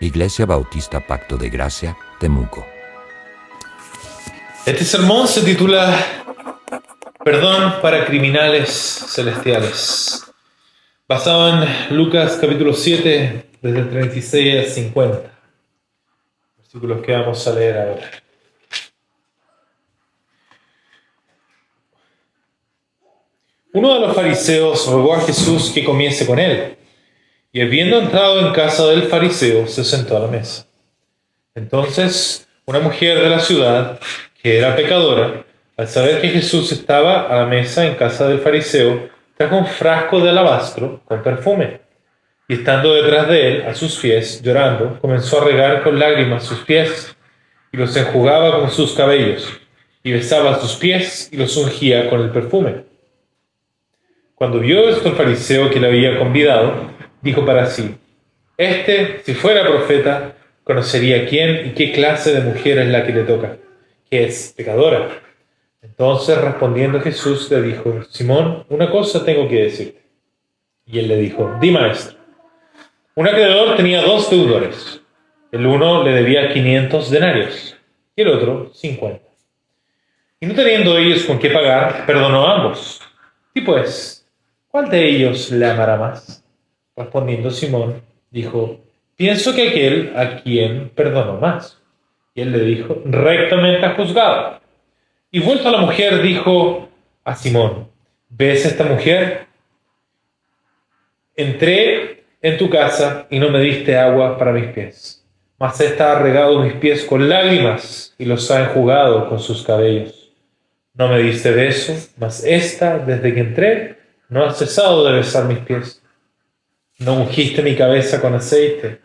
Iglesia Bautista Pacto de Gracia, Temuco. Este sermón se titula Perdón para criminales celestiales, basado en Lucas capítulo 7, desde el 36 al 50, versículos que vamos a leer ahora. Uno de los fariseos rogó a Jesús que comiese con él, y habiendo entrado en casa del fariseo, se sentó a la mesa. Entonces, una mujer de la ciudad, que era pecadora, al saber que Jesús estaba a la mesa en casa del fariseo, trajo un frasco de alabastro con perfume, y estando detrás de él, a sus pies, llorando, comenzó a regar con lágrimas sus pies, y los enjugaba con sus cabellos, y besaba sus pies, y los ungía con el perfume. Cuando vio esto el fariseo que le había convidado, dijo para sí: si fuera profeta, conocería quién y qué clase de mujer es la que le toca, que es pecadora. Entonces, respondiendo Jesús, le dijo: Simón, una cosa tengo que decirte. Y él le dijo: Di, maestro. Un acreedor tenía 2 deudores. El uno le debía 500 denarios y el otro 50. Y no teniendo ellos con qué pagar, perdonó a ambos. Y pues, ¿cuál de ellos le amará más? Respondiendo Simón, dijo: pienso que aquel a quien perdonó más. Y él le dijo: rectamente has juzgado. Y vuelto a la mujer, dijo a Simón: ¿ves esta mujer? Entré en tu casa y no me diste agua para mis pies, mas ésta ha regado mis pies con lágrimas y los ha enjugado con sus cabellos. No me diste beso, mas ésta, desde que entré, no ha cesado de besar mis pies. No ungiste mi cabeza con aceite,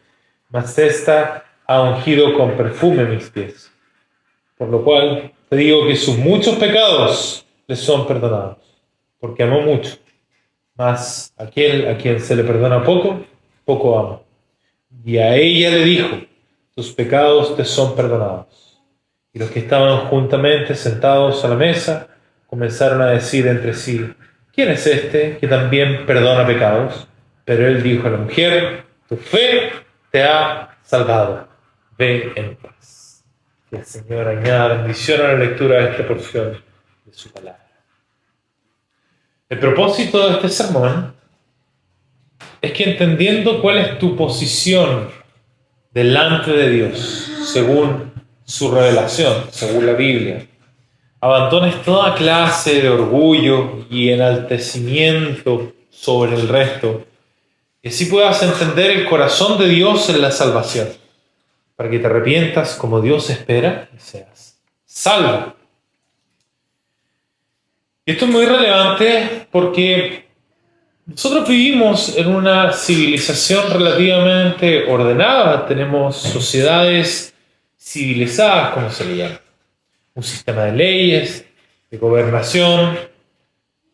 mas ésta ha ungido con perfume mis pies. Por lo cual te digo que sus muchos pecados le son perdonados, porque amó mucho. Mas aquel a quien se le perdona poco, poco ama. Y a ella le dijo: tus pecados te son perdonados. Y los que estaban juntamente sentados a la mesa comenzaron a decir entre sí: ¿quién es este que también perdona pecados? Pero él dijo a la mujer: tu fe te ha salvado. Ve en paz. Que el Señor añada bendición a la lectura de esta porción de su palabra. El propósito de este sermón es que, entendiendo cuál es tu posición delante de Dios, según su revelación, según la Biblia, abandones toda clase de orgullo y enaltecimiento sobre el resto, y así puedas entender el corazón de Dios en la salvación, para que te arrepientas como Dios espera y seas salvo. Y esto es muy relevante porque nosotros vivimos en una civilización relativamente ordenada. Tenemos sociedades civilizadas, como se le llama. Un sistema de leyes, de gobernación,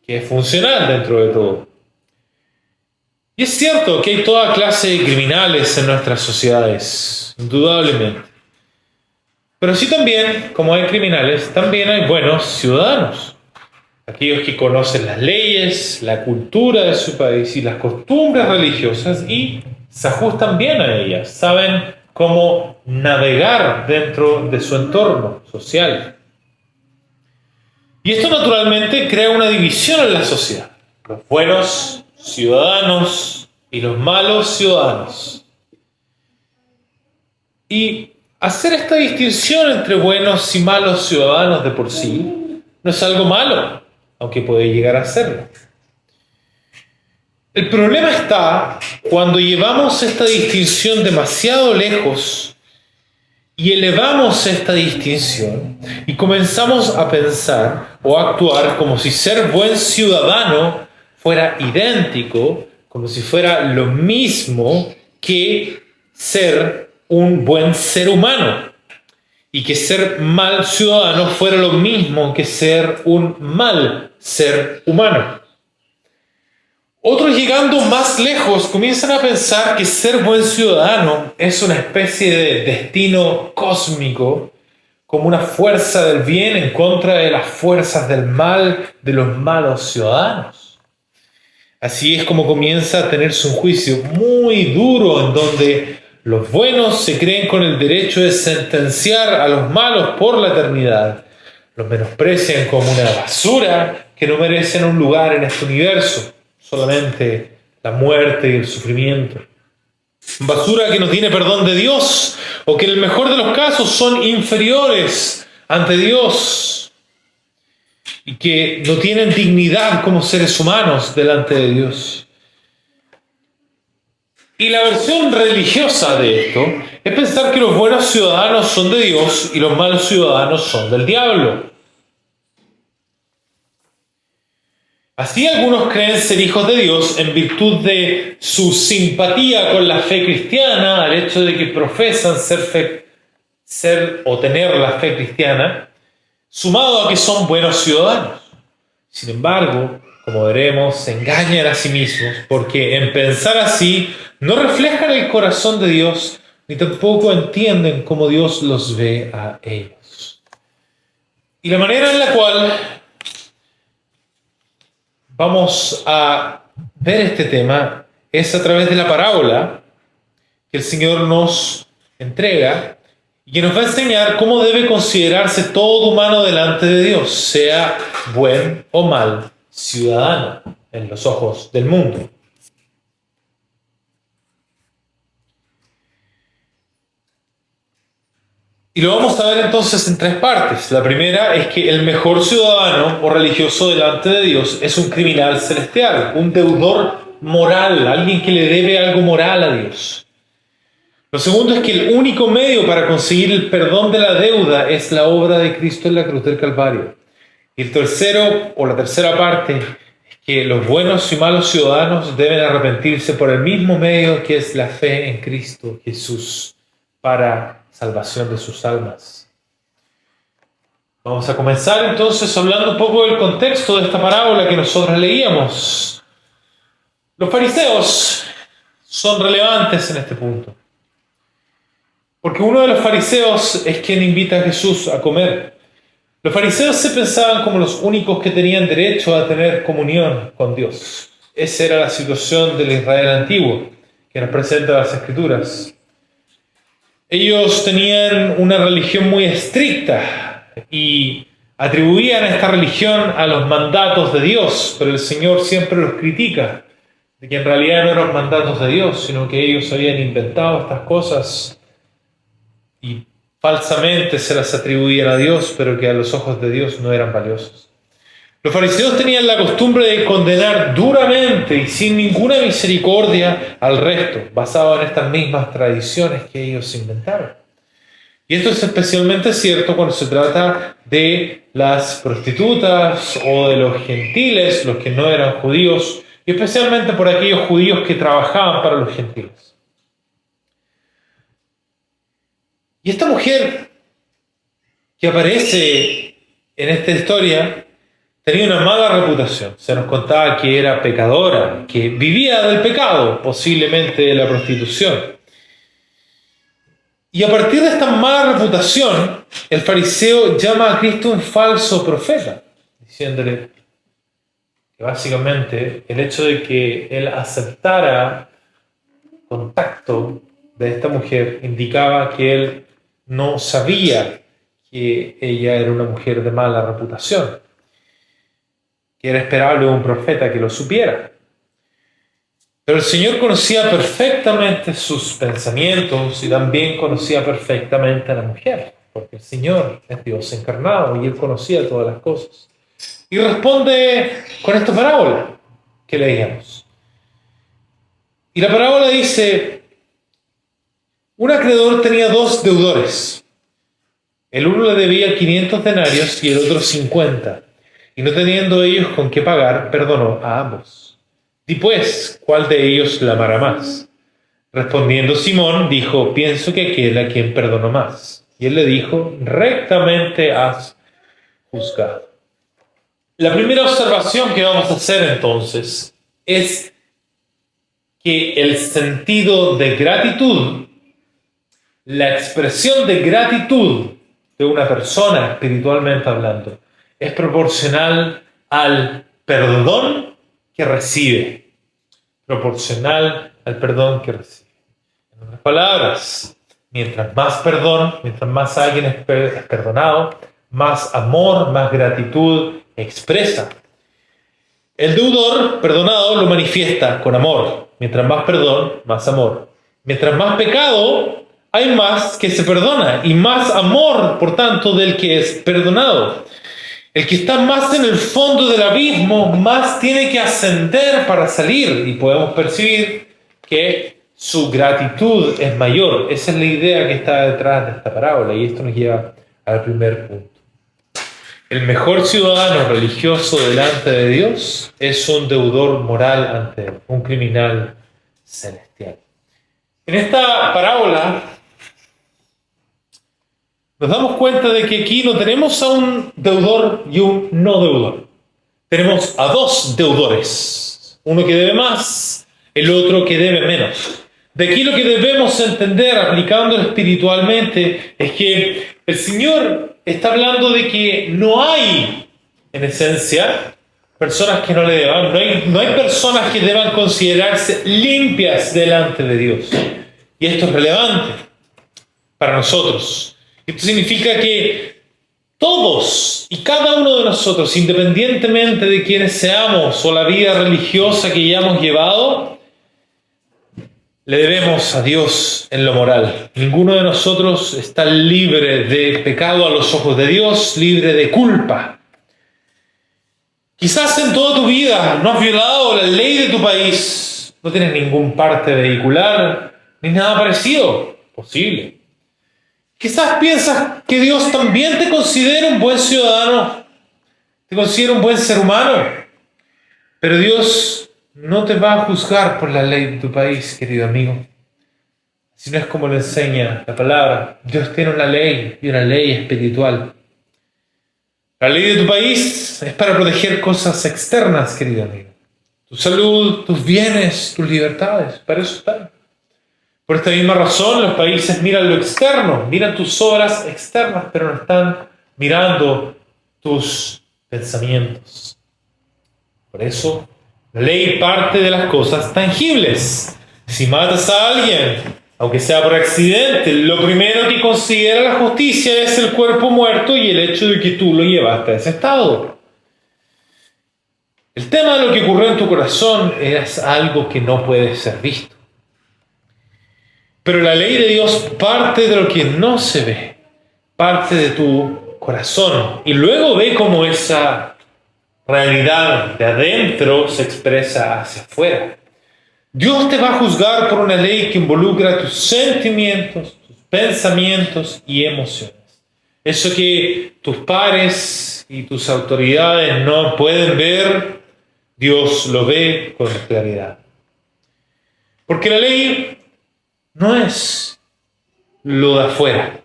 que es funcional dentro de todo. Y es cierto que hay toda clase de criminales en nuestras sociedades, indudablemente. Pero sí también, como hay criminales, también hay buenos ciudadanos. Aquellos que conocen las leyes, la cultura de su país y las costumbres religiosas y se ajustan bien a ellas, saben cómo navegar dentro de su entorno social. Y esto naturalmente crea una división en la sociedad. Los buenos ciudadanos y los malos ciudadanos. Y hacer esta distinción entre buenos y malos ciudadanos de por sí no es algo malo, aunque puede llegar a serlo. El problema está cuando llevamos esta distinción demasiado lejos y elevamos esta distinción y comenzamos a pensar o a actuar como si ser buen ciudadano fuera idéntico, como si fuera lo mismo que ser un buen ser humano. Y que ser mal ciudadano fuera lo mismo que ser un mal ser humano. Otros, llegando más lejos, comienzan a pensar que ser buen ciudadano es una especie de destino cósmico, como una fuerza del bien en contra de las fuerzas del mal de los malos ciudadanos. Así es como comienza a tenerse un juicio muy duro en donde Los buenos se creen con el derecho de sentenciar a los malos por la eternidad. Los menosprecian como una basura que no merecen un lugar en este universo, solamente la muerte y el sufrimiento. Basura que no tiene perdón de Dios, o que en el mejor de los casos son inferiores ante Dios, y que no tienen dignidad como seres humanos delante de Dios. Y la versión religiosa de esto es pensar que los buenos ciudadanos son de Dios y los malos ciudadanos son del diablo. Así algunos creen ser hijos de Dios en virtud de su simpatía con la fe cristiana, al hecho de que profesan ser o tener la fe cristiana, sumado a que son buenos ciudadanos. Sin embargo, como veremos, se engañan a sí mismos porque en pensar así no reflejan el corazón de Dios ni tampoco entienden cómo Dios los ve a ellos. Y la manera en la cual vamos a ver este tema es a través de la parábola que el Señor nos entrega y que nos va a enseñar cómo debe considerarse todo humano delante de Dios, sea buen o mal ciudadano en los ojos del mundo. Y lo vamos a ver entonces en tres partes. La primera es que el mejor ciudadano o religioso delante de Dios es un criminal celestial, un deudor moral, alguien que le debe algo moral a Dios. Lo segundo es que el único medio para conseguir el perdón de la deuda es la obra de Cristo en la cruz del Calvario. Y el tercero, o la tercera parte, es que los buenos y malos ciudadanos deben arrepentirse por el mismo medio que es la fe en Cristo Jesús para salvación de sus almas. Vamos a comenzar entonces hablando un poco del contexto de esta parábola que nosotros leíamos. Los fariseos son relevantes en este punto, porque uno de los fariseos es quien invita a Jesús a comer. Los fariseos se pensaban como los únicos que tenían derecho a tener comunión con Dios. Esa era la situación del Israel antiguo, que nos presenta las Escrituras. Ellos tenían una religión muy estricta y atribuían esta religión a los mandatos de Dios, pero el Señor siempre los critica, de que en realidad no eran mandatos de Dios, sino que ellos habían inventado estas cosas y falsamente se las atribuían a Dios, pero que a los ojos de Dios no eran valiosos. Los fariseos tenían la costumbre de condenar duramente y sin ninguna misericordia al resto, basado en estas mismas tradiciones que ellos inventaron. Y esto es especialmente cierto cuando se trata de las prostitutas o de los gentiles, los que no eran judíos, y especialmente por aquellos judíos que trabajaban para los gentiles. Y esta mujer que aparece en esta historia tenía una mala reputación. Se nos contaba que era pecadora, que vivía del pecado, posiblemente de la prostitución. Y a partir de esta mala reputación, el fariseo llama a Cristo un falso profeta, diciéndole que básicamente el hecho de que él aceptara contacto de esta mujer indicaba que él no sabía que ella era una mujer de mala reputación, que era esperable un profeta que lo supiera. Pero el Señor conocía perfectamente sus pensamientos y también conocía perfectamente a la mujer, porque el Señor es Dios encarnado y Él conocía todas las cosas. Y responde con esta parábola que leíamos. Y la parábola dice: un acreedor tenía dos deudores. El uno le debía 500 denarios y el otro 50. Y no teniendo ellos con qué pagar, perdonó a ambos. Di pues, ¿cuál de ellos la amará más? Respondiendo Simón, dijo: pienso que aquel a quien perdonó más. Y él le dijo: rectamente has juzgado. La primera observación que vamos a hacer entonces es que el sentido de gratitud, la expresión de gratitud de una persona espiritualmente hablando, es proporcional al perdón que recibe. Proporcional al perdón que recibe. En En otras palabras, mientras más perdón, mientras más alguien es perdonado, más amor, más gratitud expresa. El deudor perdonado lo manifiesta con amor. Mientras más perdón, más amor. Mientras más pecado, hay más que se perdona y más amor, por tanto, del que es perdonado. El que está más en el fondo del abismo, más tiene que ascender para salir, y podemos percibir que su gratitud es mayor. Esa es la idea que está detrás de esta parábola, y esto nos lleva al primer punto. El mejor ciudadano religioso delante de Dios es un deudor moral ante él, un criminal celestial. En esta parábola nos damos cuenta de que aquí no tenemos a un deudor y un no deudor. Tenemos a dos deudores, uno que debe más, el otro que debe menos. De aquí lo que debemos entender, aplicándolo espiritualmente, es que el Señor está hablando de que no hay, en esencia, personas que no le deban. No hay personas que deban considerarse limpias delante de Dios. Y esto es relevante para nosotros. Esto significa que todos y cada uno de nosotros, independientemente de quiénes seamos o la vida religiosa que hayamos llevado, le debemos a Dios en lo moral. Ninguno de nosotros está libre de pecado a los ojos de Dios, libre de culpa. Quizás en toda tu vida no has violado la ley de tu país, no tienes ningún parte vehicular, ni nada parecido. Posible. Quizás piensas que Dios también te considera un buen ciudadano, te considera un buen ser humano, pero Dios no te va a juzgar por la ley de tu país, querido amigo. Si no es como lo enseña la palabra, Dios tiene una ley y una ley espiritual. La ley de tu país es para proteger cosas externas, querido amigo. Tu salud, tus bienes, tus libertades, para eso están. Por esta misma razón, los países miran lo externo, miran tus obras externas, pero no están mirando tus pensamientos. Por eso, la ley parte de las cosas tangibles. Si matas a alguien, aunque sea por accidente, lo primero que considera la justicia es el cuerpo muerto y el hecho de que tú lo llevaste a ese estado. El tema de lo que ocurrió en tu corazón es algo que no puede ser visto. Pero la ley de Dios parte de lo que no se ve, parte de tu corazón, y luego ve cómo esa realidad de adentro se expresa hacia afuera. Dios te va a juzgar por una ley que involucra tus sentimientos, tus pensamientos y emociones. Eso que tus pares y tus autoridades no pueden ver, Dios lo ve con claridad. Porque la ley no es lo de afuera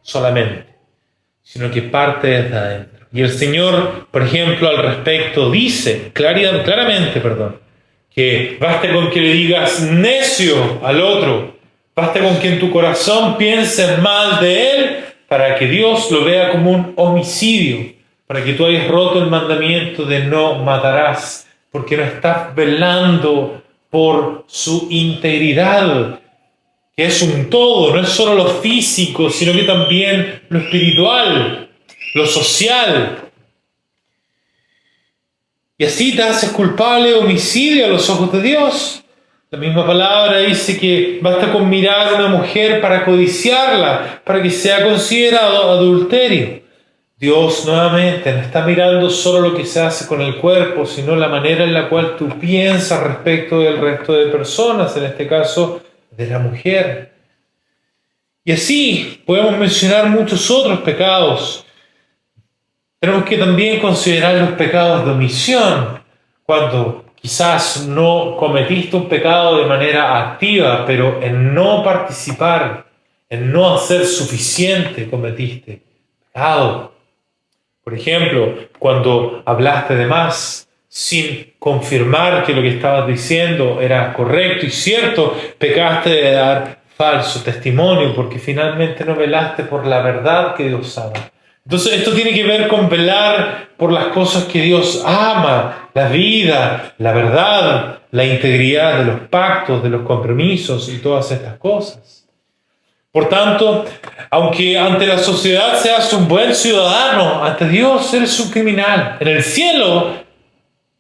solamente, sino que parte desde adentro. Y el Señor, por ejemplo, al respecto dice claramente, que basta con que le digas necio al otro, basta con que en tu corazón pienses mal de él para que Dios lo vea como un homicidio, para que tú hayas roto el mandamiento de no matarás, porque no estás velando por su integridad, que es un todo, no es solo lo físico, sino que también lo espiritual, lo social. Y así te haces culpable de homicidio a los ojos de Dios. La misma palabra dice que basta con mirar a una mujer para codiciarla, para que sea considerado adulterio. Dios nuevamente no está mirando solo lo que se hace con el cuerpo, sino la manera en la cual tú piensas respecto del resto de personas, en este caso de la mujer. Y así podemos mencionar muchos otros pecados. Tenemos que también considerar los pecados de omisión, cuando quizás no cometiste un pecado de manera activa, pero en no participar, en no hacer suficiente, cometiste pecado. Por ejemplo, cuando hablaste de más, sin confirmar que lo que estabas diciendo era correcto y cierto, pecaste de dar falso testimonio, porque finalmente no velaste por la verdad que Dios ama. Entonces esto tiene que ver con velar por las cosas que Dios ama, la vida, la verdad, la integridad de los pactos, de los compromisos y todas estas cosas. Por tanto, aunque ante la sociedad seas un buen ciudadano, ante Dios eres un criminal. En el cielo,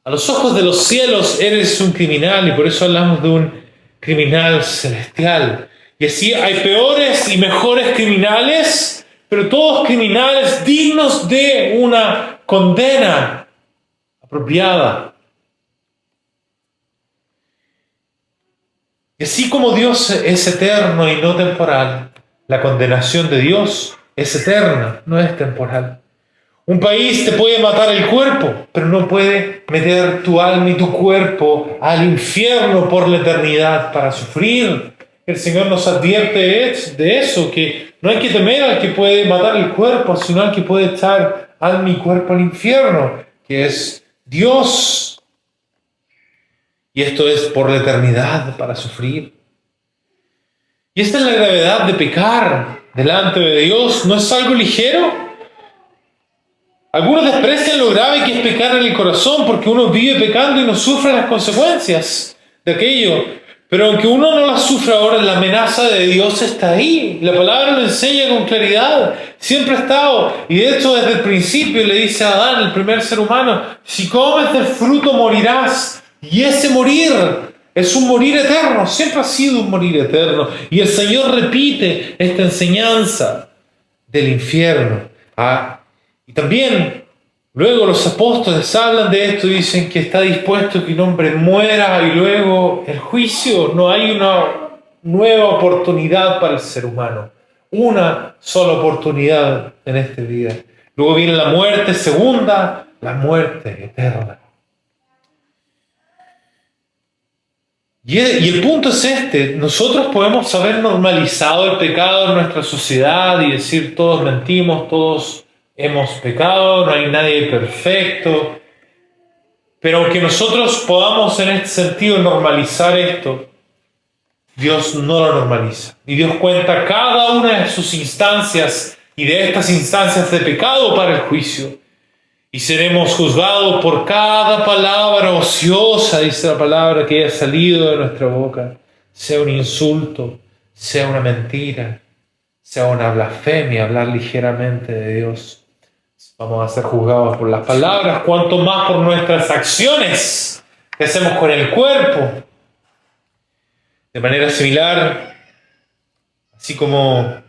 a los ojos de los cielos, eres un criminal, y por eso hablamos de un criminal celestial. Y así hay peores y mejores criminales, pero todos criminales dignos de una condena apropiada. Y así como Dios es eterno y no temporal, la condenación de Dios es eterna, no es temporal. Un país te puede matar el cuerpo, pero no puede meter tu alma y tu cuerpo al infierno por la eternidad para sufrir. El Señor nos advierte de eso, que no hay que temer al que puede matar el cuerpo, sino al que puede echar alma y cuerpo al infierno, que es Dios. Y esto es por la eternidad para sufrir. Y esta es la gravedad de pecar delante de Dios. ¿No es algo ligero? Algunos desprecian lo grave que es pecar en el corazón, porque uno vive pecando y no sufre las consecuencias de aquello. Pero aunque uno no las sufre ahora, la amenaza de Dios está ahí. La palabra lo enseña con claridad. Siempre ha estado. Y de hecho, desde el principio le dice a Adán, el primer ser humano, si comes del fruto morirás. Y ese morir es un morir eterno. Siempre ha sido un morir eterno. Y el Señor repite esta enseñanza del infierno. Y también luego los apóstoles hablan de esto y dicen que está dispuesto que un hombre muera y luego el juicio. No hay una nueva oportunidad para el ser humano. Una sola oportunidad en este día. Luego viene la muerte segunda, la muerte eterna. Y el punto es este: nosotros podemos haber normalizado el pecado en nuestra sociedad y decir todos mentimos, todos hemos pecado, no hay nadie perfecto. Pero aunque nosotros podamos en este sentido normalizar esto, Dios no lo normaliza. Y Dios cuenta cada una de sus instancias y de estas instancias de pecado para el juicio. Y seremos juzgados por cada palabra ociosa, dice la palabra, que haya salido de nuestra boca. Sea un insulto, sea una mentira, sea una blasfemia, hablar ligeramente de Dios. Vamos a ser juzgados por las palabras, cuanto más por nuestras acciones que hacemos con el cuerpo. De manera similar, así como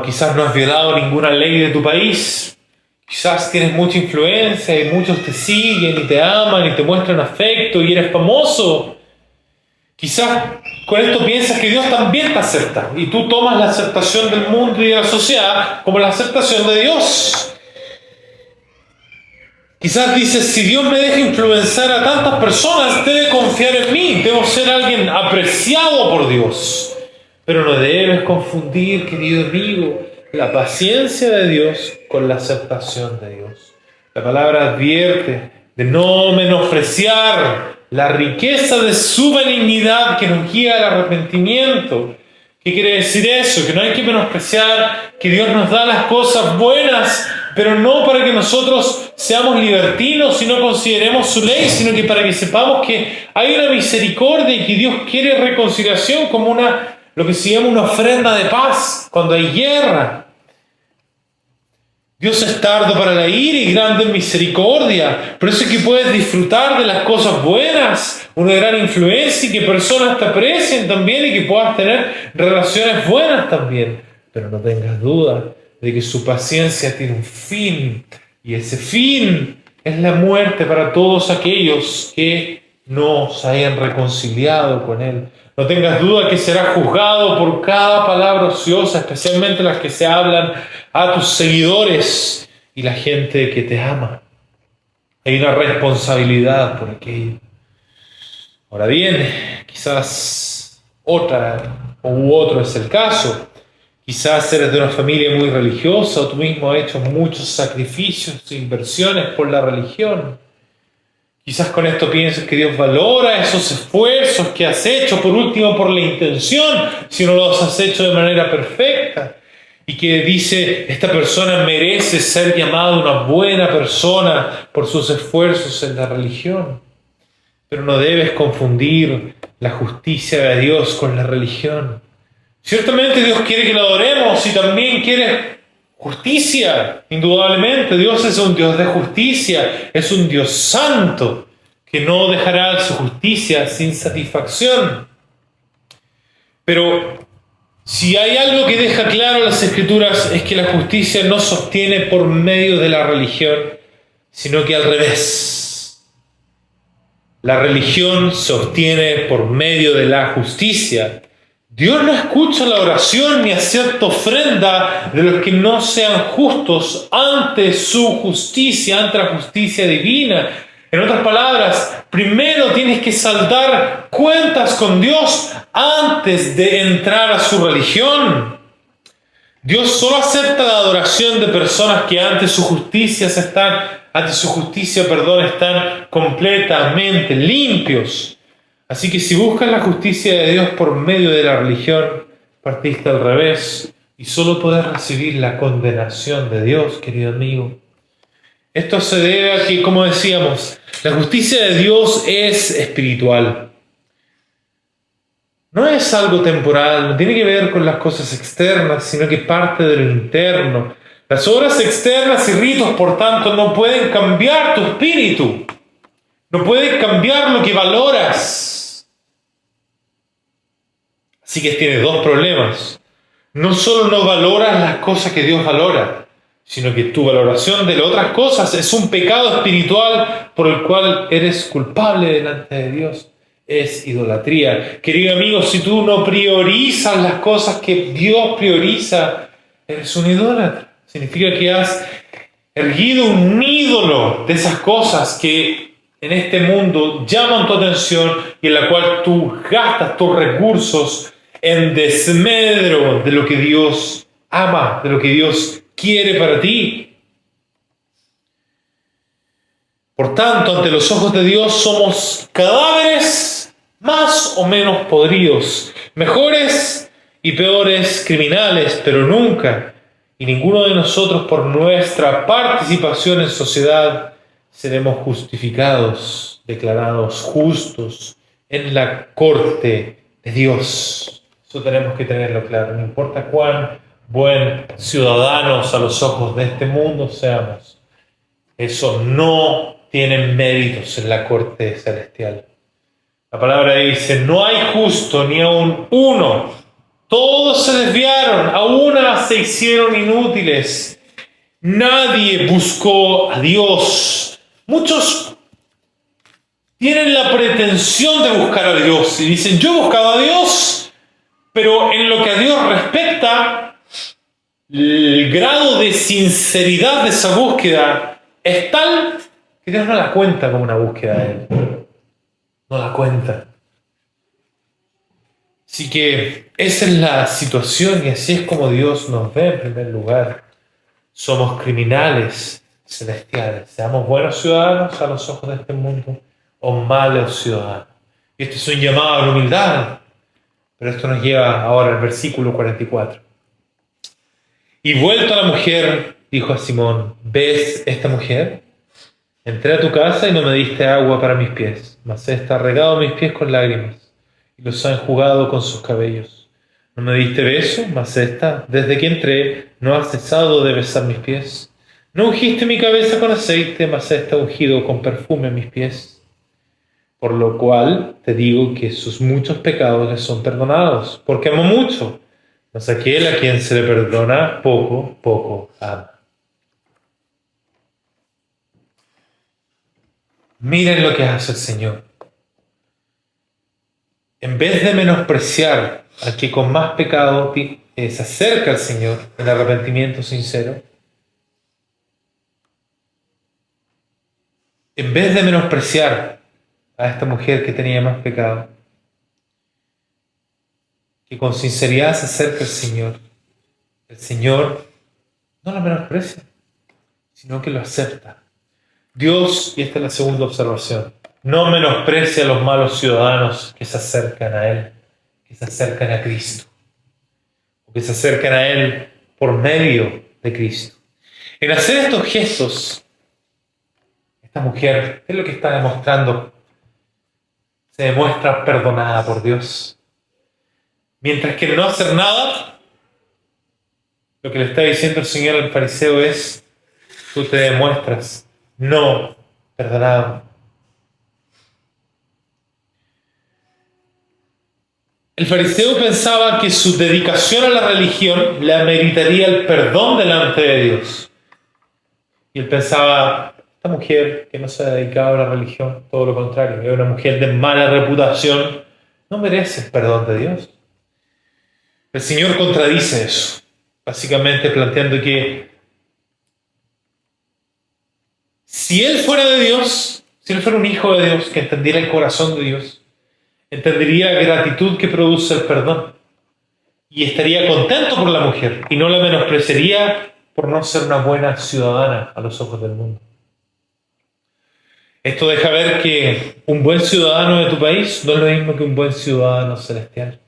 quizás no has violado ninguna ley de tu país, quizás tienes mucha influencia y muchos te siguen y te aman y te muestran afecto y eres famoso. Quizás con esto piensas que Dios también te acepta y tú tomas la aceptación del mundo y de la sociedad como la aceptación de Dios. Quizás dices, si Dios me deja influenciar a tantas personas, debe confiar en mí, debo ser alguien apreciado por Dios. Pero no debes confundir, querido amigo, la paciencia de Dios con la aceptación de Dios. La palabra advierte de no menospreciar la riqueza de su benignidad que nos guía al arrepentimiento. ¿Qué quiere decir eso? Que no hay que menospreciar que Dios nos da las cosas buenas, pero no para que nosotros seamos libertinos y no consideremos su ley, sino que para que sepamos que hay una misericordia y que Dios quiere reconciliación como lo que se llama una ofrenda de paz cuando hay guerra. Dios es tardo para la ira y grande en misericordia. Por eso es que puedes disfrutar de las cosas buenas, una gran influencia y que personas te aprecien también y que puedas tener relaciones buenas también. Pero no tengas duda de que su paciencia tiene un fin, y ese fin es la muerte para todos aquellos que no se hayan reconciliado con Él. No tengas duda que serás juzgado por cada palabra ociosa, especialmente las que se hablan a tus seguidores y la gente que te ama. Hay una responsabilidad por aquello. Ahora bien, quizás otro es el caso. Quizás eres de una familia muy religiosa o tú mismo has hecho muchos sacrificios e inversiones por la religión. Quizás con esto pienses que Dios valora esos esfuerzos que has hecho, por último por la intención, si no los has hecho de manera perfecta. Y que dice, esta persona merece ser llamada una buena persona por sus esfuerzos en la religión. Pero no debes confundir la justicia de Dios con la religión. Ciertamente Dios quiere que lo adoremos y también quiere justicia. Indudablemente Dios es un Dios de justicia, es un Dios santo que no dejará su justicia sin satisfacción. Pero si hay algo que deja claro las Escrituras es que la justicia no se obtiene por medio de la religión, sino que al revés. La religión se obtiene por medio de la justicia. Dios no escucha la oración ni acepta ofrenda de los que no sean justos ante su justicia, ante la justicia divina. En otras palabras, primero tienes que saldar cuentas con Dios antes de entrar a su religión. Dios solo acepta la adoración de personas que ante su justicia están completamente limpios. Así que si buscas la justicia de Dios por medio de la religión, partiste al revés y solo podés recibir la condenación de Dios, querido amigo. Esto se debe a que, como decíamos, la justicia de Dios es espiritual. No es algo temporal, no tiene que ver con las cosas externas, sino que parte de lo interno. Las obras externas y ritos, por tanto, no pueden cambiar tu espíritu. No pueden cambiar lo que valoras. Así que tienes dos problemas. No solo no valoras las cosas que Dios valora, sino que tu valoración de las otras cosas es un pecado espiritual por el cual eres culpable delante de Dios. Es idolatría. Querido amigo, si tú no priorizas las cosas que Dios prioriza, eres un idólatra. Significa que has erguido un ídolo de esas cosas que en este mundo llaman tu atención y en la cual tú gastas tus recursos en desmedro de lo que Dios ama, de lo que Dios quiere para ti. Por tanto, ante los ojos de Dios somos cadáveres más o menos podridos, mejores y peores criminales, pero nunca, y ninguno de nosotros por nuestra participación en sociedad, seremos justificados, declarados justos en la corte de Dios. Eso tenemos que tenerlo claro. No importa cuán buen ciudadanos a los ojos de este mundo seamos, eso no tiene méritos en la corte celestial. La palabra dice, no hay justo ni aun uno. Todos se desviaron, a una se hicieron inútiles. Nadie buscó a Dios. Muchos tienen la pretensión de buscar a Dios y dicen, yo he buscado a Dios, pero en lo que a Dios respecta, el grado de sinceridad de esa búsqueda es tal que Dios no la cuenta como una búsqueda de Él. No la cuenta. Así que esa es la situación y así es como Dios nos ve en primer lugar. Somos criminales celestiales. Seamos buenos ciudadanos a los ojos de este mundo o malos ciudadanos. Y este es un llamado a la humildad. Pero esto nos lleva ahora al versículo 44. Y vuelto a la mujer, dijo a Simón, ¿ves esta mujer? Entré a tu casa y no me diste agua para mis pies, mas ésta ha regado mis pies con lágrimas y los ha enjugado con sus cabellos. No me diste beso, mas ésta, desde que entré, no ha cesado de besar mis pies. No ungiste mi cabeza con aceite, mas ésta ha ungido con perfume mis pies. Por lo cual te digo que sus muchos pecados le son perdonados, porque amó mucho, mas aquel a quien se le perdona poco, poco ama. Miren lo que hace el Señor. En vez de menospreciar al que con más pecado se acerca al Señor en arrepentimiento sincero, en vez de menospreciar a esta mujer que tenía más pecado, que con sinceridad se acerca al Señor, el Señor no lo menosprecia, sino que lo acepta. Dios, y esta es la segunda observación, no menosprecia a los malos ciudadanos que se acercan a Él, que se acercan a Cristo, o que se acercan a Él por medio de Cristo. En hacer estos gestos, esta mujer, ¿qué es lo que está demostrando? se demuestra perdonada por Dios. Mientras que no hacer nada, lo que le está diciendo el Señor al fariseo es: tú te demuestras no perdonado. El fariseo pensaba que su dedicación a la religión le ameritaría el perdón delante de Dios. Y él pensaba: esta mujer que no se ha dedicado a la religión, todo lo contrario, es una mujer de mala reputación, no merece el perdón de Dios. El Señor contradice eso, básicamente planteando que si él fuera de Dios, si él fuera un hijo de Dios que entendiera el corazón de Dios, entendería la gratitud que produce el perdón y estaría contento por la mujer y no la menospreciaría por no ser una buena ciudadana a los ojos del mundo. Esto deja ver que un buen ciudadano de tu país no es lo mismo que un buen ciudadano celestial.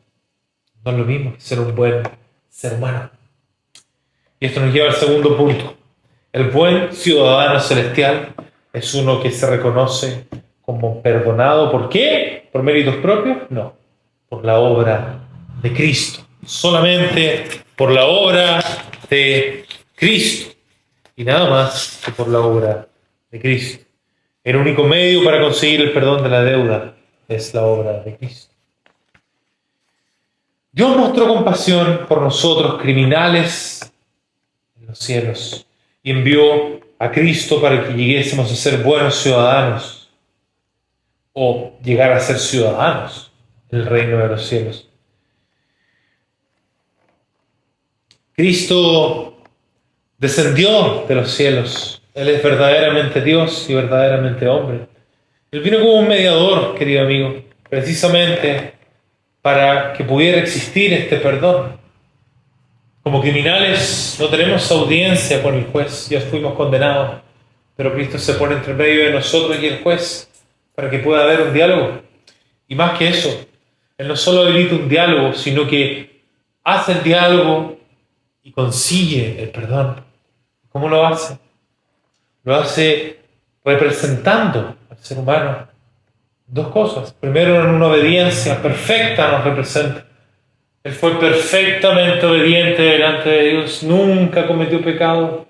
No es lo mismo que ser un buen ser humano. Y esto nos lleva al segundo punto. El buen ciudadano celestial es uno que se reconoce como perdonado. ¿Por qué? ¿Por méritos propios? No. Por la obra de Cristo. Solamente por la obra de Cristo. Y nada más que por la obra de Cristo. El único medio para conseguir el perdón de la deuda es la obra de Cristo. Dios mostró compasión por nosotros, criminales, en los cielos, y envió a Cristo para que lleguésemos a ser buenos ciudadanos, o llegar a ser ciudadanos del reino de los cielos. Cristo descendió de los cielos. Él es verdaderamente Dios y verdaderamente hombre. Él vino como un mediador, querido amigo, precisamente para que pudiera existir este perdón. Como criminales no tenemos audiencia con el juez, ya fuimos condenados, pero Cristo se pone entre medio de nosotros y el juez para que pueda haber un diálogo. Y más que eso, Él no solo habilita un diálogo, sino que hace el diálogo y consigue el perdón. ¿Cómo lo hace? Lo hace representando al ser humano. Dos cosas. Primero, en una obediencia perfecta nos representa. Él fue perfectamente obediente delante de Dios. Nunca cometió pecado,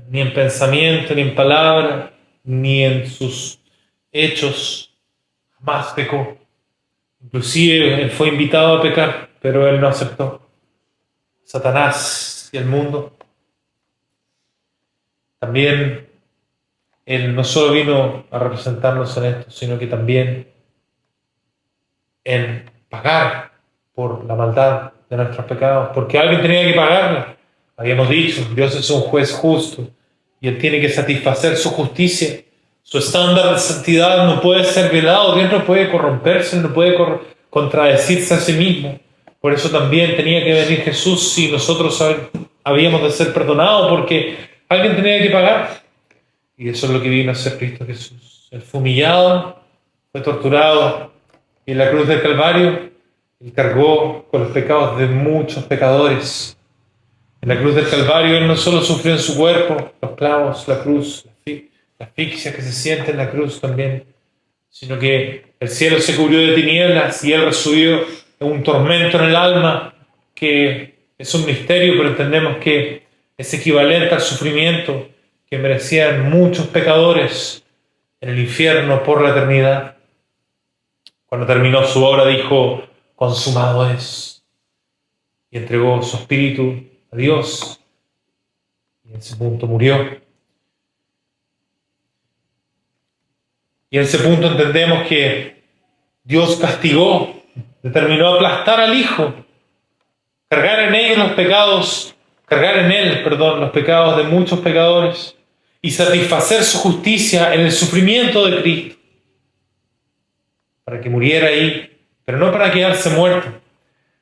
ni en pensamiento, ni en palabra, ni en sus hechos. Jamás pecó. Inclusive, él fue invitado a pecar, pero él no aceptó. Satanás y el mundo. También él no solo vino a representarnos en esto, sino que también en pagar por la maldad de nuestros pecados, porque alguien tenía que pagarla. Habíamos dicho, Dios es un juez justo y Él tiene que satisfacer su justicia. Su estándar de santidad no puede ser violado, Dios no puede corromperse, no puede contradecirse a sí mismo. Por eso también tenía que venir Jesús si nosotros habíamos de ser perdonados, porque alguien tenía que pagar. Y eso es lo que vino a hacer Cristo Jesús. Él fue humillado, fue torturado, y en la cruz del Calvario Él cargó con los pecados de muchos pecadores. En la cruz del Calvario Él no solo sufrió en su cuerpo los clavos, la cruz, la asfixia que se siente en la cruz también, sino que el cielo se cubrió de tinieblas y Él recibió un tormento en el alma que es un misterio, pero entendemos que es equivalente al sufrimiento que merecían muchos pecadores en el infierno por la eternidad. Cuando terminó su obra dijo: consumado es, y entregó su espíritu a Dios, y en ese punto murió. Y en ese punto entendemos que Dios castigó, determinó aplastar al Hijo, cargar en él los pecados de muchos pecadores y satisfacer su justicia en el sufrimiento de Cristo, para que muriera ahí, pero no para quedarse muerto,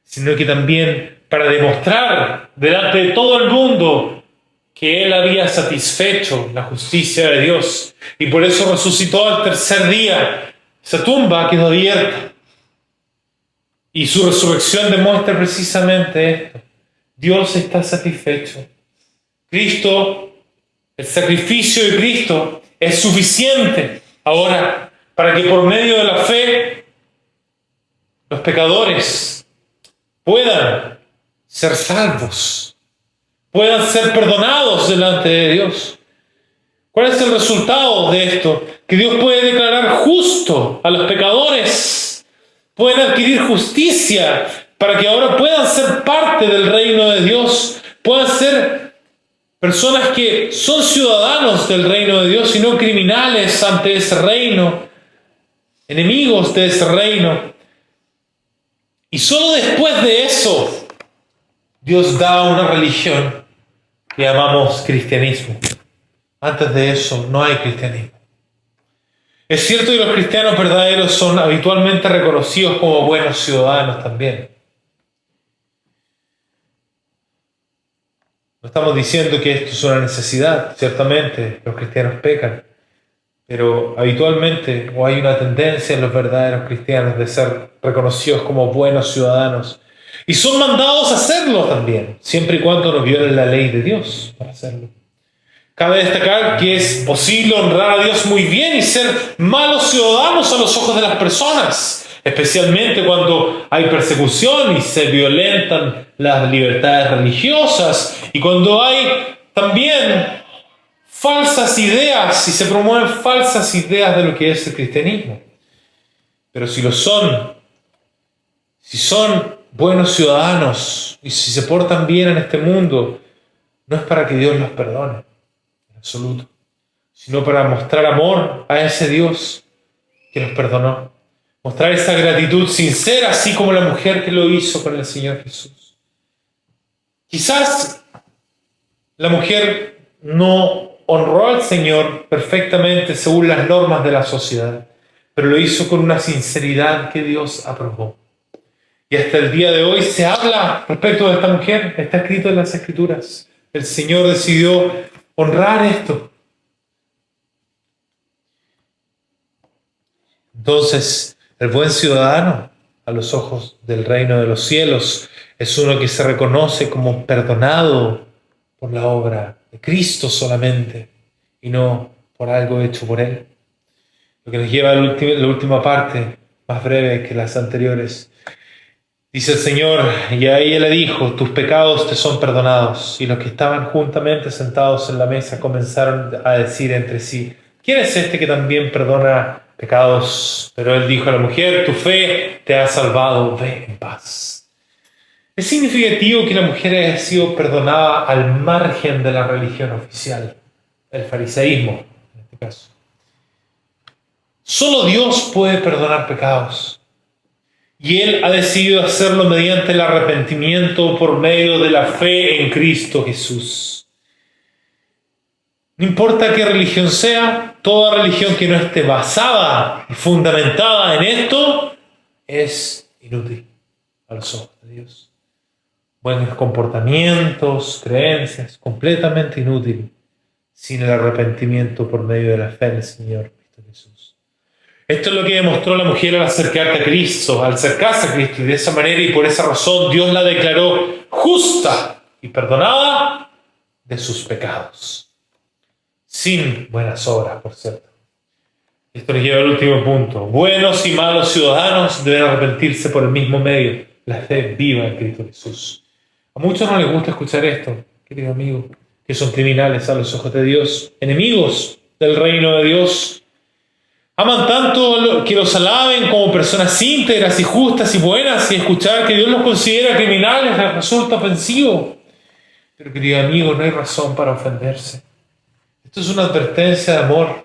sino que también para demostrar delante de todo el mundo que Él había satisfecho la justicia de Dios, y por eso resucitó al tercer día. Esa tumba quedó abierta, y su resurrección demuestra precisamente esto. Dios está satisfecho. Cristo, el sacrificio de Cristo es suficiente ahora para que por medio de la fe los pecadores puedan ser salvos, puedan ser perdonados delante de Dios. ¿Cuál es el resultado de esto? Que Dios puede declarar justo a los pecadores, pueden adquirir justicia para que ahora puedan ser parte del reino de Dios, puedan ser personas que son ciudadanos del reino de Dios y no criminales ante ese reino, enemigos de ese reino. Y solo después de eso, Dios da una religión que llamamos cristianismo. Antes de eso, no hay cristianismo. Es cierto que los cristianos verdaderos son habitualmente reconocidos como buenos ciudadanos también. No estamos diciendo que esto es una necesidad. Ciertamente, los cristianos pecan. Pero habitualmente, o hay una tendencia en los verdaderos cristianos de ser reconocidos como buenos ciudadanos. Y son mandados a hacerlo también, siempre y cuando no violen la ley de Dios para hacerlo. Cabe destacar que es posible honrar a Dios muy bien y ser malos ciudadanos a los ojos de las personas, especialmente cuando hay persecución y se violentan las libertades religiosas y cuando hay también falsas ideas y se promueven falsas ideas de lo que es el cristianismo. Pero si lo son, si son buenos ciudadanos y si se portan bien en este mundo, no es para que Dios los perdone, en absoluto, sino para mostrar amor a ese Dios que los perdonó. Mostrar esa gratitud sincera, así como la mujer que lo hizo con el Señor Jesús. Quizás la mujer no honró al Señor perfectamente según las normas de la sociedad, pero lo hizo con una sinceridad que Dios aprobó. Y hasta el día de hoy se habla respecto de esta mujer, está escrito en las Escrituras. El Señor decidió honrar esto. Entonces, el buen ciudadano, a los ojos del reino de los cielos, es uno que se reconoce como perdonado por la obra de Cristo solamente, y no por algo hecho por Él. Lo que nos lleva a la última parte, más breve que las anteriores. Dice el Señor, y a ella le dijo, tus pecados te son perdonados. Y los que estaban juntamente sentados en la mesa comenzaron a decir entre sí, ¿quién es este que también perdona pecados? Pero él dijo a la mujer, tu fe te ha salvado, ve en paz. Es significativo que la mujer haya sido perdonada al margen de la religión oficial, el fariseísmo en este caso. Solo Dios puede perdonar pecados. Y Él ha decidido hacerlo mediante el arrepentimiento por medio de la fe en Cristo Jesús. No importa qué religión sea, toda religión que no esté basada y fundamentada en esto es inútil a los ojos de Dios. Buenos comportamientos, creencias, completamente inútil sin el arrepentimiento por medio de la fe en el Señor Cristo Jesús. Esto es lo que demostró la mujer al acercarse a Cristo, y de esa manera y por esa razón Dios la declaró justa y perdonada de sus pecados. Sin buenas obras, por cierto. Esto nos lleva al último punto. Buenos y malos ciudadanos deben arrepentirse por el mismo medio, la fe viva en Cristo Jesús. A muchos no les gusta escuchar esto, querido amigo, que son criminales a los ojos de Dios, enemigos del reino de Dios. Aman tanto que los alaben como personas íntegras y justas y buenas, y escuchar que Dios los considera criminales les resulta ofensivo. Pero, querido amigo, no hay razón para ofenderse. Esto es una advertencia de amor.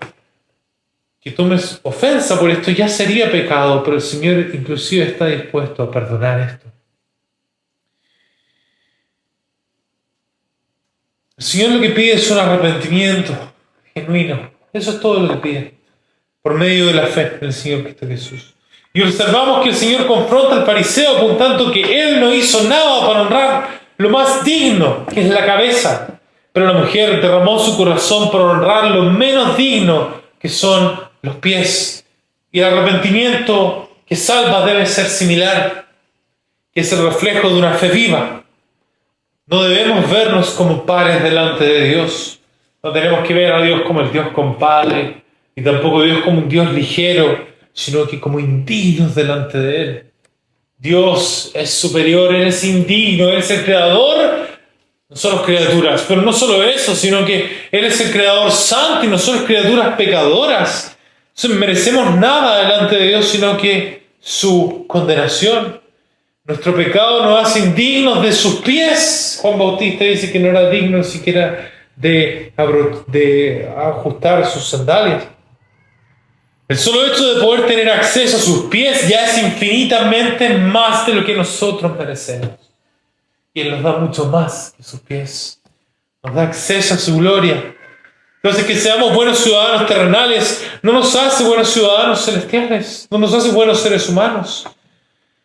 Que tomes ofensa por esto ya sería pecado, pero el Señor inclusive está dispuesto a perdonar esto. El Señor lo que pide es un arrepentimiento genuino. Eso es todo lo que pide. Por medio de la fe en el Señor Cristo Jesús. Y observamos que el Señor confronta al fariseo apuntando que él no hizo nada para honrar lo más digno, que es la cabeza. Pero la mujer derramó su corazón para honrar lo menos digno, que son los pies. Y el arrepentimiento que salva debe ser similar, que es el reflejo de una fe viva. No debemos vernos como pares delante de Dios. No tenemos que ver a Dios como el Dios compadre, y tampoco Dios como un Dios ligero, sino que como indignos delante de Él. Dios es superior, Él es indigno, Él es el creador. No somos criaturas, pero no solo eso, sino que Él es el creador santo y nosotros criaturas pecadoras. No merecemos nada delante de Dios, sino que su condenación. Nuestro pecado nos hace indignos de sus pies. Juan Bautista dice que no era digno ni siquiera de ajustar sus sandalias. El solo hecho de poder tener acceso a sus pies ya es infinitamente más de lo que nosotros merecemos. Y Él nos da mucho más que sus pies. Nos da acceso a su gloria. Entonces, que seamos buenos ciudadanos terrenales no nos hace buenos ciudadanos celestiales. No nos hace buenos seres humanos.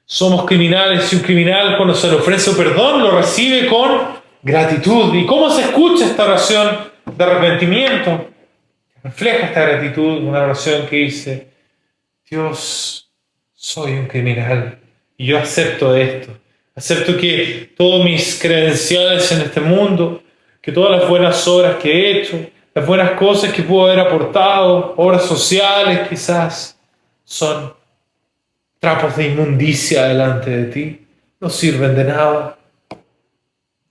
Somos criminales y un criminal, cuando se le ofrece perdón, lo recibe con gratitud. ¿Y cómo se escucha esta oración de arrepentimiento? Refleja esta gratitud, una oración que dice: Dios, soy un criminal y yo acepto esto. Acepto que todos mis credenciales en este mundo, que todas las buenas obras que he hecho, las buenas cosas que puedo haber aportado, obras sociales quizás, son trapos de inmundicia delante de ti. No sirven de nada.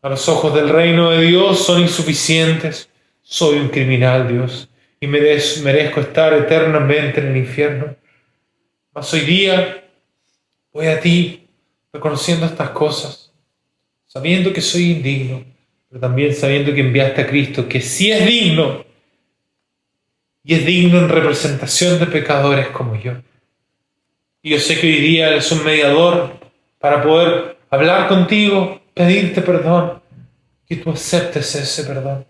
A los ojos del reino de Dios son insuficientes. Soy un criminal, Dios, y merezco estar eternamente en el infierno. Mas hoy día voy a ti reconociendo estas cosas, sabiendo que soy indigno, pero también sabiendo que enviaste a Cristo, que sí es digno, y es digno en representación de pecadores como yo. Y yo sé que hoy día Él es un mediador para poder hablar contigo, pedirte perdón, que tú aceptes ese perdón,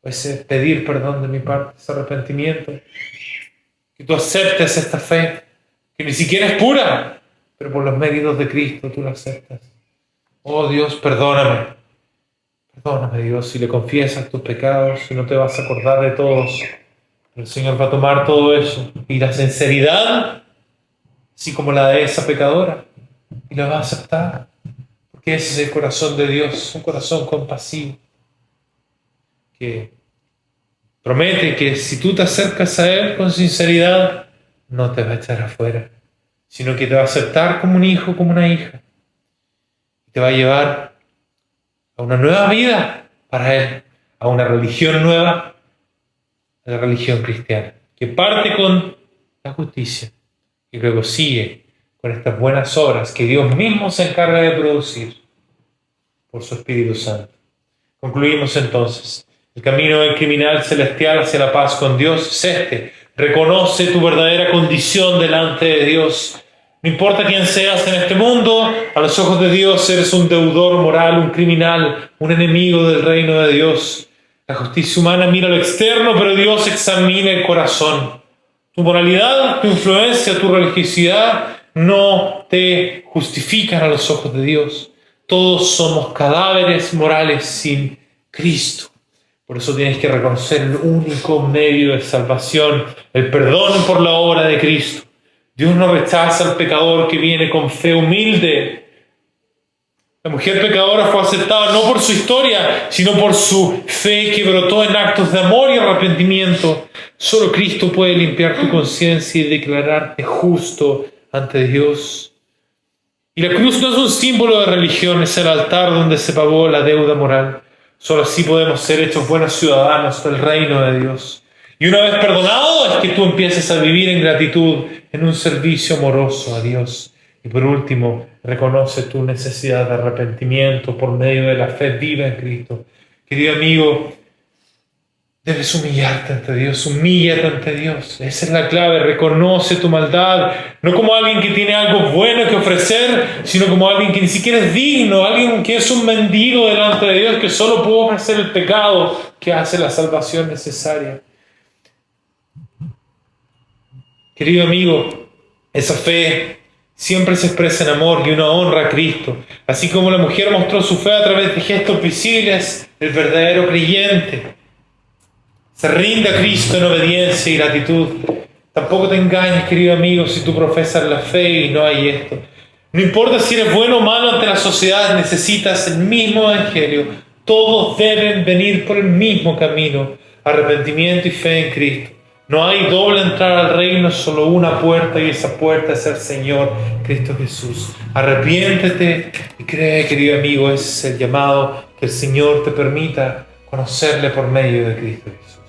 ese pedir perdón de mi parte, ese arrepentimiento, que tú aceptes esta fe, que ni siquiera es pura, pero por los méritos de Cristo tú la aceptas. Oh Dios, perdóname. Perdóname, Dios, si le confiesas tus pecados, si no te vas a acordar de todos. El Señor va a tomar todo eso y la sinceridad, así como la de esa pecadora, y la va a aceptar. Porque ese es el corazón de Dios, un corazón compasivo, que promete que si tú te acercas a Él con sinceridad, no te va a echar afuera, sino que te va a aceptar como un hijo, como una hija. Y te va a llevar a una nueva vida para Él, a una religión nueva, a la religión cristiana, que parte con la justicia y luego sigue con estas buenas obras que Dios mismo se encarga de producir por su Espíritu Santo. Concluimos entonces. El camino del criminal celestial hacia la paz con Dios es este. Reconoce tu verdadera condición delante de Dios. No importa quién seas en este mundo, a los ojos de Dios eres un deudor moral, un criminal, un enemigo del reino de Dios. La justicia humana mira lo externo, pero Dios examina el corazón. Tu moralidad, tu influencia, tu religiosidad no te justifican a los ojos de Dios. Todos somos cadáveres morales sin Cristo. Por eso tienes que reconocer el único medio de salvación, el perdón por la obra de Cristo. Dios no rechaza al pecador que viene con fe humilde. La mujer pecadora fue aceptada no por su historia, sino por su fe que brotó en actos de amor y arrepentimiento. Solo Cristo puede limpiar tu conciencia y declararte justo ante Dios. Y la cruz no es un símbolo de religión, es el altar donde se pagó la deuda moral. Solo así podemos ser hechos buenos ciudadanos del reino de Dios. Y una vez perdonado es que tú empieces a vivir en gratitud, en un servicio amoroso a Dios. Y por último, reconoce tu necesidad de arrepentimiento por medio de la fe viva en Cristo. Querido amigo, debes humillarte ante Dios, humíllate ante Dios. Esa es la clave, reconoce tu maldad, no como alguien que tiene algo bueno que ofrecer, sino como alguien que ni siquiera es digno, alguien que es un mendigo delante de Dios, que solo puede ofrecer el pecado que hace la salvación necesaria. Querido amigo, esa fe siempre se expresa en amor y una honra a Cristo. Así como la mujer mostró su fe a través de gestos visibles, el verdadero creyente se rinde a Cristo en obediencia y gratitud. Tampoco te engañes, querido amigo, si tú profesas la fe y no hay esto. No importa si eres bueno o malo ante la sociedad, necesitas el mismo evangelio. Todos deben venir por el mismo camino, arrepentimiento y fe en Cristo. No hay doble entrada al reino, solo una puerta, y esa puerta es el Señor Cristo Jesús. Arrepiéntete y cree, querido amigo, ese es el llamado que el Señor te permita conocerle por medio de Cristo Jesús.